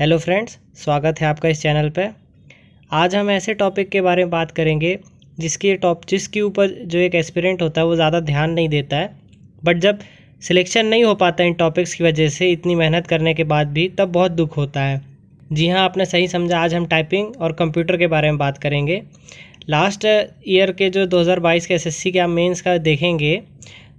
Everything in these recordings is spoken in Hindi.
हेलो फ्रेंड्स, स्वागत है आपका इस चैनल पे। आज हम ऐसे टॉपिक के बारे में बात करेंगे जिसके ऊपर जो एक एस्पिरेंट होता है वो ज़्यादा ध्यान नहीं देता है, बट जब सिलेक्शन नहीं हो पाता इन टॉपिक्स की वजह से इतनी मेहनत करने के बाद भी तब बहुत दुख होता है। जी हाँ, आपने सही समझा। आज हम टाइपिंग और कंप्यूटर के बारे में बात करेंगे। लास्ट ईयर के जो 2022 के एसएससी के आप मेंस का देखेंगे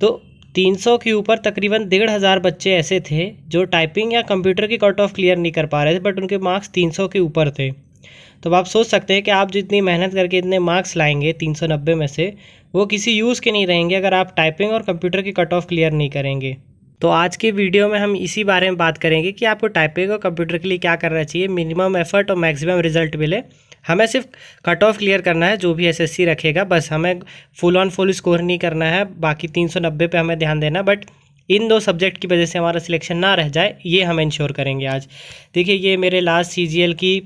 तो 300 के ऊपर तकरीबन 1,500 बच्चे ऐसे थे जो टाइपिंग या कंप्यूटर की कट ऑफ क्लियर नहीं कर पा रहे थे, बट उनके मार्क्स 300 के ऊपर थे। तो अब आप सोच सकते हैं कि आप जितनी मेहनत करके इतने मार्क्स लाएंगे 390 में से, वो किसी यूज़ के नहीं रहेंगे अगर आप टाइपिंग और कंप्यूटर की कट ऑफ क्लियर नहीं करेंगे। तो आज के वीडियो में हम इसी बारे में बात करेंगे कि आपको टाइपिंग और कंप्यूटर के लिए क्या करना चाहिए, मिनिमम एफर्ट और मैक्सिमम रिजल्ट मिले। हमें सिर्फ कट ऑफ क्लियर करना है, जो भी एसएससी रखेगा, बस हमें फुल ऑन फुल स्कोर नहीं करना है, बाकी 390 पे हमें ध्यान देना। बट इन दो सब्जेक्ट की वजह से हमारा सिलेक्शन ना रह जाए, ये हम इंश्योर करेंगे आज। देखिए, ये मेरे लास्ट सीजीएल की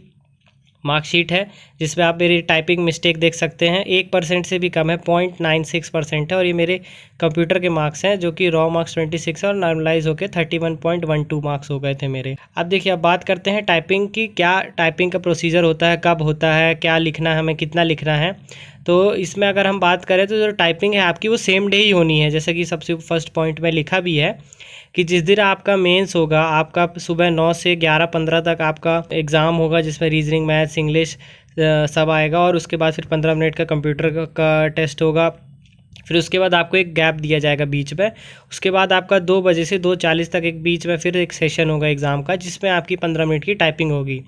मार्कशीट है जिसमें आप मेरी टाइपिंग मिस्टेक देख सकते हैं, 1% से भी कम है, 0.96% है। और ये मेरे कंप्यूटर के मार्क्स हैं जो कि रॉ मार्क्स 26 और नॉर्मलाइज होकर 31.12 मार्क्स हो गए थे मेरे। अब देखिए, अब बात करते हैं टाइपिंग की। क्या टाइपिंग का प्रोसीजर होता है, कब होता है, क्या लिखना है, हमें कितना लिखना है। तो इसमें अगर हम बात करें तो जो टाइपिंग है आपकी वो सेम डे ही होनी है, जैसे कि सबसे फर्स्ट पॉइंट में लिखा भी है कि जिस दिन आपका मेंस होगा, आपका सुबह 9 से 11:15 तक आपका एग्ज़ाम होगा जिसमें रीजनिंग, मैथ्स, इंग्लिश सब आएगा। और उसके बाद फिर 15 मिनट का कंप्यूटर का टेस्ट होगा। फिर उसके बाद आपको एक गैप दिया जाएगा बीच में। उसके बाद आपका 2 बजे से 2:40 तक एक बीच में फिर एक सेशन होगा एग्ज़ाम का, जिसमें आपकी 15 मिनट की टाइपिंग होगी।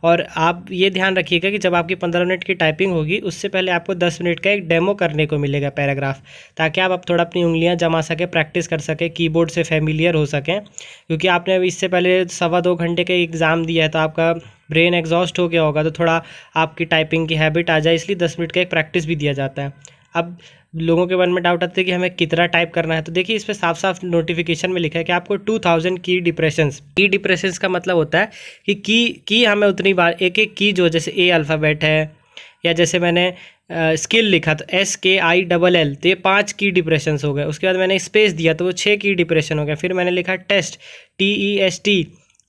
और आप ये ध्यान रखिएगा कि जब आपकी 15 मिनट की टाइपिंग होगी उससे पहले आपको 10 मिनट का एक डेमो करने को मिलेगा पैराग्राफ, ताकि आप थोड़ा अपनी उंगलियां जमा सकें, प्रैक्टिस कर सकें, कीबोर्ड से फेमिलियर हो सकें। क्योंकि आपने इससे पहले 1.25 घंटे का एग्ज़ाम दिया है तो आपका ब्रेन एग्जॉस्ट हो गया होगा, तो थोड़ा आपकी टाइपिंग की हैबिट आ जाए, इसलिए 10 मिनट का एक प्रैक्टिस भी दिया जाता है। अब लोगों के मन में डाउट आता है कि हमें कितना टाइप करना है, तो देखिए इस पर साफ साफ नोटिफिकेशन में लिखा है कि आपको 2000 की डिप्रेशंस का मतलब होता है कि की हमें उतनी बार एक एक की, जो जैसे ए अल्फ़ाबेट है, या जैसे मैंने स्किल लिखा तो SKILL, तो ये 5 की डिप्रेशंस हो गए। उसके बाद मैंने स्पेस दिया तो वो 6 की डिप्रेशन हो गया। फिर मैंने लिखा टेस्ट TEST,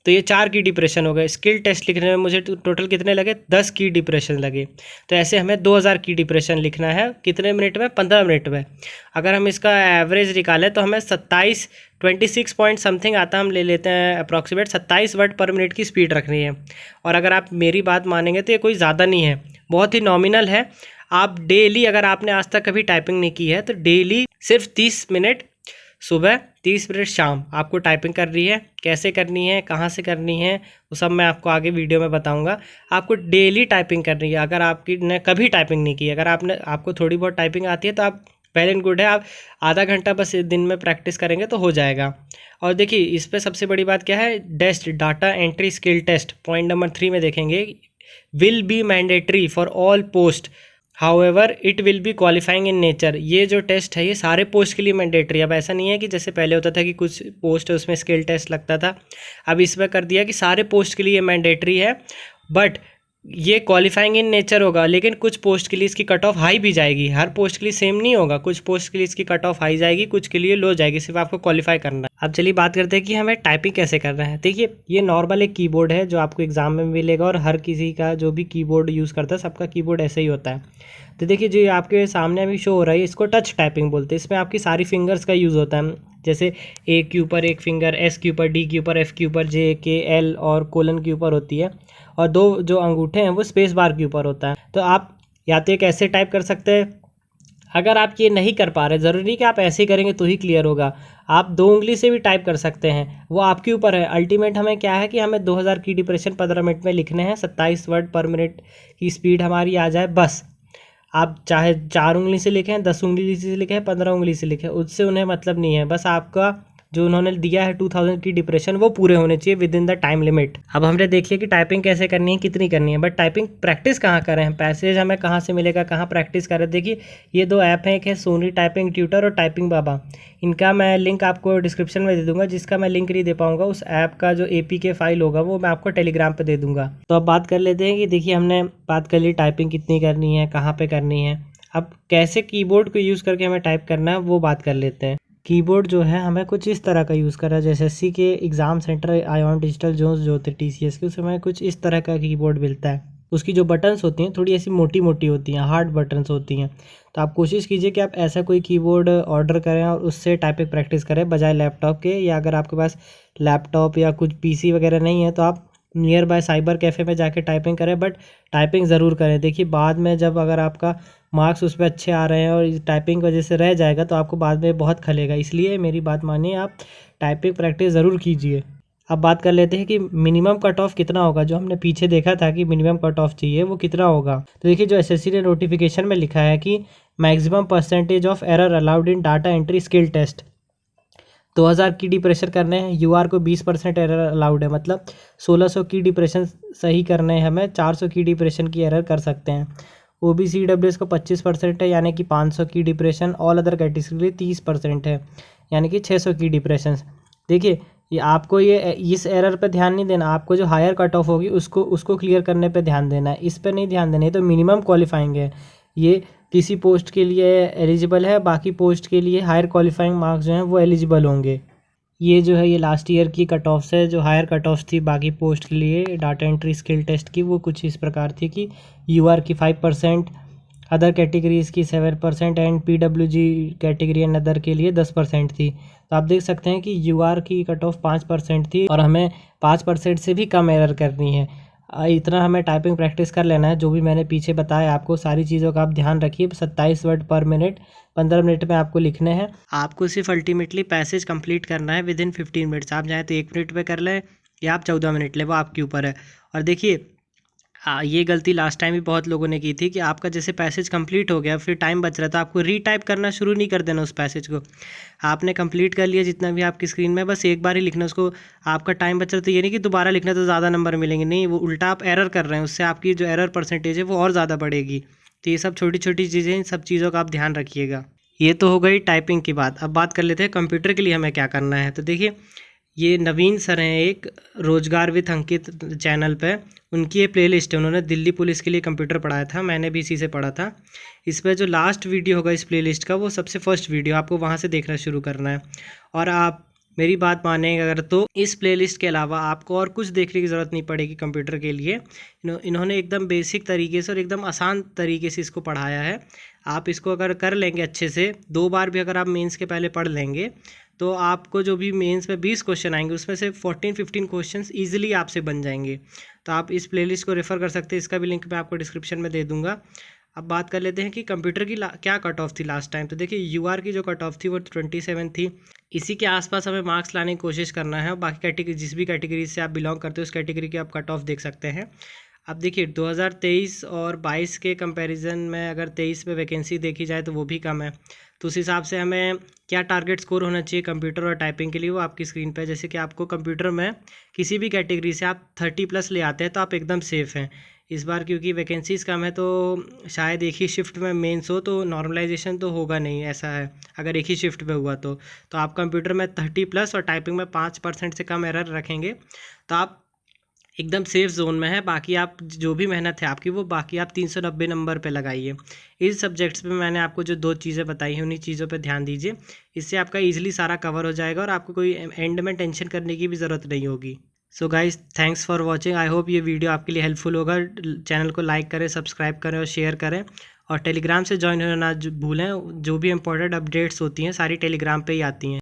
तो ये 4 की डिप्रेशन हो गए। स्किल टेस्ट लिखने में मुझे टोटल कितने लगे, 10 की डिप्रेशन लगे। तो ऐसे हमें 2000 की डिप्रेशन लिखना है, कितने मिनट में, 15 मिनट में। अगर हम इसका एवरेज निकालें तो हमें 26 पॉइंट समथिंग आता है, हम ले लेते हैं अप्रॉक्सीमेट 27 वर्ड पर मिनट की स्पीड रखनी है। और अगर आप मेरी बात मानेंगे तो ये कोई ज़्यादा नहीं है, बहुत ही नॉमिनल है। आप डेली, अगर आपने आज तक कभी टाइपिंग नहीं की है तो डेली सिर्फ 30 मिनट सुबह, 30 मिनट शाम आपको टाइपिंग करनी है। कैसे करनी है, कहाँ से करनी है, वो सब मैं आपको आगे वीडियो में बताऊंगा। आपको डेली टाइपिंग करनी है। अगर आपकी ने कभी टाइपिंग नहीं की, अगर आपको थोड़ी बहुत टाइपिंग आती है तो आप वेल एंड गुड है। आप आधा घंटा बस दिन में प्रैक्टिस करेंगे तो हो जाएगा। और देखिए, इस पर सबसे बड़ी बात क्या है, DEST data entry skill test, point number 3 में देखेंगे, will be mandatory for all post, however it will be qualifying in nature. ये जो टेस्ट है ये सारे पोस्ट के लिए मैंडेटरी। अब ऐसा नहीं है कि जैसे पहले होता था कि कुछ पोस्ट है उसमें स्किल टेस्ट लगता था, अब इसमें कर दिया कि सारे पोस्ट के लिए मैंडेटरी है। बट ये क्वालिफाइंग इन नेचर होगा, लेकिन कुछ पोस्ट के लिए इसकी कट ऑफ हाई भी जाएगी। हर पोस्ट के लिए सेम नहीं होगा, कुछ पोस्ट के लिए इसकी कट ऑफ हाई जाएगी, कुछ के लिए लो जाएगी। सिर्फ आपको क्वालिफाई करना है। अब चलिए बात करते हैं कि हमें टाइपिंग कैसे करना है। देखिए, ये नॉर्मल एक कीबोर्ड है जो आपको एग्जाम में मिलेगा, और हर किसी का जो भी कीबोर्ड यूज़ करता है सबका कीबोर्ड ऐसे ही होता है। तो देखिए, जो आपके सामने अभी शो हो रहा है इसको टच टाइपिंग बोलते हैं। इसमें आपकी सारी फिंगर्स का यूज़ होता है, जैसे ए के ऊपर एक फिंगर, एस के ऊपर, डी के ऊपर, एफ के ऊपर, जे के एल और कोलन के ऊपर होती है, और 2 जो अंगूठे हैं वो स्पेस बार के ऊपर होता है। तो आप या तो एक ऐसे टाइप कर सकते हैं। अगर आप ये नहीं कर पा रहे, ज़रूरी नहीं कि आप ऐसे ही करेंगे तो ही क्लियर होगा, आप 2 उंगली से भी टाइप कर सकते हैं, वो आपके ऊपर है। अल्टीमेट हमें क्या है कि हमें 2000 की डिप्रेशन 15 मिनट में लिखने हैं, 27 वर्ड पर मिनट की स्पीड हमारी आ जाए बस। आप चाहे 4 उंगली से लिखें, 10 उंगली से लिखें, 15 उंगली से लिखें, उससे उन्हें मतलब नहीं है। बस आपका जो उन्होंने दिया है 2000 की डिप्रेशन वो पूरे होने चाहिए with in the time limit. अब हमने देख लिया कि टाइपिंग कैसे करनी है, कितनी करनी है, बट टाइपिंग प्रैक्टिस कहाँ करें, पैसेज हमें कहाँ से मिलेगा, कहाँ प्रैक्टिस करें। देखिए, ये 2 ऐप हैं, एक है सोनी टाइपिंग ट्यूटर और टाइपिंग बाबा। इनका मैं लिंक आपको डिस्क्रिप्शन में दे दूंगा, जिसका मैं लिंक नहीं दे पाऊंगा उस ऐप का जो APK फाइल होगा वो मैं आपको टेलीग्राम पे दे दूंगा। तो अब बात कर लेते हैं कि देखिए, हमने बात कर ली टाइपिंग कितनी करनी है, कहाँ पे करनी है। अब कैसे कीबोर्ड को यूज़ करके हमें टाइप करना है वो बात कर लेते हैं। कीबोर्ड जो है हमें कुछ इस तरह का यूज़ करना है। जैसे एसएससी के exam centre iON digital zones जो होते हैं टीसीएस के, उसमें कुछ इस तरह का कीबोर्ड मिलता है। उसकी जो बटन्स होती हैं थोड़ी ऐसी मोटी मोटी होती हैं, हार्ड बटन्स होती हैं। तो आप कोशिश कीजिए कि आप ऐसा कोई कीबोर्ड ऑर्डर करें और उससे टाइपिंग प्रैक्टिस करें बजाय लैपटॉप के। या अगर आपके पास लैपटॉप या कुछ पीसी वगैरह नहीं है तो आप नियर बाय साइबर कैफ़े में जाके टाइपिंग करें, बट टाइपिंग ज़रूर करें। देखिए बाद में जब अगर आपका मार्क्स उस पर अच्छे आ रहे हैं और टाइपिंग की वजह से रह जाएगा तो आपको बाद में बहुत खलेगा। इसलिए मेरी बात मानिए, आप टाइपिंग प्रैक्टिस ज़रूर कीजिए। अब बात कर लेते हैं कि मिनिमम कट ऑफ कितना होगा। जो हमने पीछे देखा था कि मिनिमम कट ऑफ चाहिए वो कितना होगा, तो देखिए जो एसएससी ने नोटिफिकेशन में लिखा है कि maximum percentage of error allowed in data entry skill test 2000 key depression करने हैं। यूआर को 20% एरर अलाउड है, मतलब 1600 की डिप्रेशन सही करने हैं हमें, 400 की डिप्रेशन की एरर कर सकते हैं। OBCWS को 25% है, यानी कि 500 की डिप्रेशन। ऑल अदर कैटेगरी 30% है, यानी कि 600 की डिप्रेशन। देखिए ये आपको ये इस एरर पर ध्यान नहीं देना, आपको जो हायर कट ऑफ होगी उसको क्लियर करने पे ध्यान देना है, इस पर नहीं ध्यान देना है। तो मिनिमम क्वालिफाइंग है, ये किसी पोस्ट के लिए एलिजिबल है, बाकी पोस्ट के लिए हायर क्वालिफाइंग मार्क्स जो हैं वो एलिजिबल होंगे। ये जो है ये लास्ट ईयर की कट ऑफ है, जो हायर कट ऑफ थी बाकी पोस्ट के लिए डाटा एंट्री स्किल टेस्ट की, वो कुछ इस प्रकार थी कि यूआर की 5%, अदर कैटेगरीज़ की 7% and PWG category and other के लिए 10% थी। तो आप देख सकते हैं कि यूआर की कट ऑफ 5% थी और हमें 5% से भी कम एरर करनी है। इतना हमें टाइपिंग प्रैक्टिस कर लेना है। जो भी मैंने पीछे बताया आपको सारी चीज़ों का आप ध्यान रखिए। 27 वर्ड पर मिनट 15 मिनट में आपको लिखने हैं। आपको सिर्फ अल्टीमेटली पैसेज कंप्लीट करना है विद इन 15 मिनट्स। आप चाहें तो 1 मिनट में कर लें या आप 14 मिनट लें, वो आपके ऊपर है। और देखिए ये गलती लास्ट टाइम भी बहुत लोगों ने की थी कि आपका जैसे पैसेज कंप्लीट हो गया फिर टाइम बच रहा था, आपको रीटाइप करना शुरू नहीं कर देना उस पैसेज को। आपने कंप्लीट कर लिया जितना भी आपकी स्क्रीन में, बस एक बार ही लिखना उसको। आपका टाइम बच रहा था, ये नहीं कि दोबारा लिखना तो ज़्यादा नंबर मिलेंगे, नहीं, वो उल्टा आप एरर कर रहे हैं, उससे आपकी जो एरर परसेंटेज है वो और ज़्यादा बढ़ेगी। तो ये सब छोटी छोटी चीज़ें, इन सब चीज़ों का आप ध्यान रखिएगा। ये तो हो गई टाइपिंग की बात। अब बात कर लेते हैं कंप्यूटर के लिए हमें क्या करना है। तो देखिए ये नवीन सर हैं एक रोजगार विद अंकित चैनल पे, उनकी ये प्लेलिस्ट है। उन्होंने दिल्ली पुलिस के लिए कंप्यूटर पढ़ाया था, मैंने भी इसी से पढ़ा था। इस पर जो लास्ट वीडियो होगा इस प्लेलिस्ट का, वो सबसे फर्स्ट वीडियो, आपको वहाँ से देखना शुरू करना है। और आप मेरी बात मानेंगे अगर तो इस प्लेलिस्ट के अलावा आपको और कुछ देखने की ज़रूरत नहीं पड़ेगी कंप्यूटर के लिए। इन्होंने एकदम बेसिक तरीके से और एकदम आसान तरीके से इसको पढ़ाया है। आप इसको अगर कर लेंगे अच्छे से, 2 बार भी अगर आप मेंस के पहले पढ़ लेंगे तो आपको जो भी मेंस में 20 क्वेश्चन आएंगे उसमें से 14-15 क्वेश्चंस ईजिली आपसे बन जाएंगे। तो आप इस प्लेलिस्ट को रेफ़र कर सकते हैं, इसका भी लिंक मैं आपको डिस्क्रिप्शन में दे दूंगा। अब बात कर लेते हैं कि कंप्यूटर की क्या कट ऑफ थी लास्ट टाइम। तो देखिए यूआर की जो कट ऑफ थी वो 27 थी। इसी के आसपास हमें मार्क्स लाने की कोशिश करना है। बाकी कैटेगरी, जिस भी कैटेगरी से आप बिलोंग करते हो उस कैटेगरी की आप कट ऑफ देख सकते हैं। अब देखिए 2023 और 22 के कंपैरिजन में अगर 23 में वैकेंसी देखी जाए तो वो भी कम है। तो उस हिसाब से हमें क्या टारगेट स्कोर होना चाहिए कंप्यूटर और टाइपिंग के लिए, वो आपकी स्क्रीन पे। जैसे कि आपको कंप्यूटर में किसी भी कैटेगरी से आप 30+ ले आते हैं तो आप एकदम सेफ़ हैं। इस बार क्योंकि वैकेंसीज़ कम है तो शायद एक ही शिफ्ट में मेंस हो, तो नॉर्मलाइजेशन तो होगा नहीं, ऐसा है। अगर एक ही शिफ्ट में हुआ तो आप कंप्यूटर में 30+ और टाइपिंग में 5% से कम एरर रखेंगे तो आप एकदम सेफ जोन में है। बाकी आप जो भी मेहनत है आपकी, वो बाकी आप 390 नंबर पे लगाइए। इस सब्जेक्ट्स में मैंने आपको जो 2 चीज़ें बताई हैं उन्हीं चीज़ों पे ध्यान दीजिए। इससे आपका इजीली सारा कवर हो जाएगा और आपको कोई एंड में टेंशन करने की भी ज़रूरत नहीं होगी। So guys, thanks for watching. I hope ये वीडियो आपके लिए हेल्पफुल होगा। चैनल को लाइक करें, सब्सक्राइब करें और शेयर करें। और टेलीग्राम से ज्वाइन होना ना भूलें। जो भी इंपॉर्टेंट अपडेट्स होती हैं सारी टेलीग्राम पे ही आती हैं।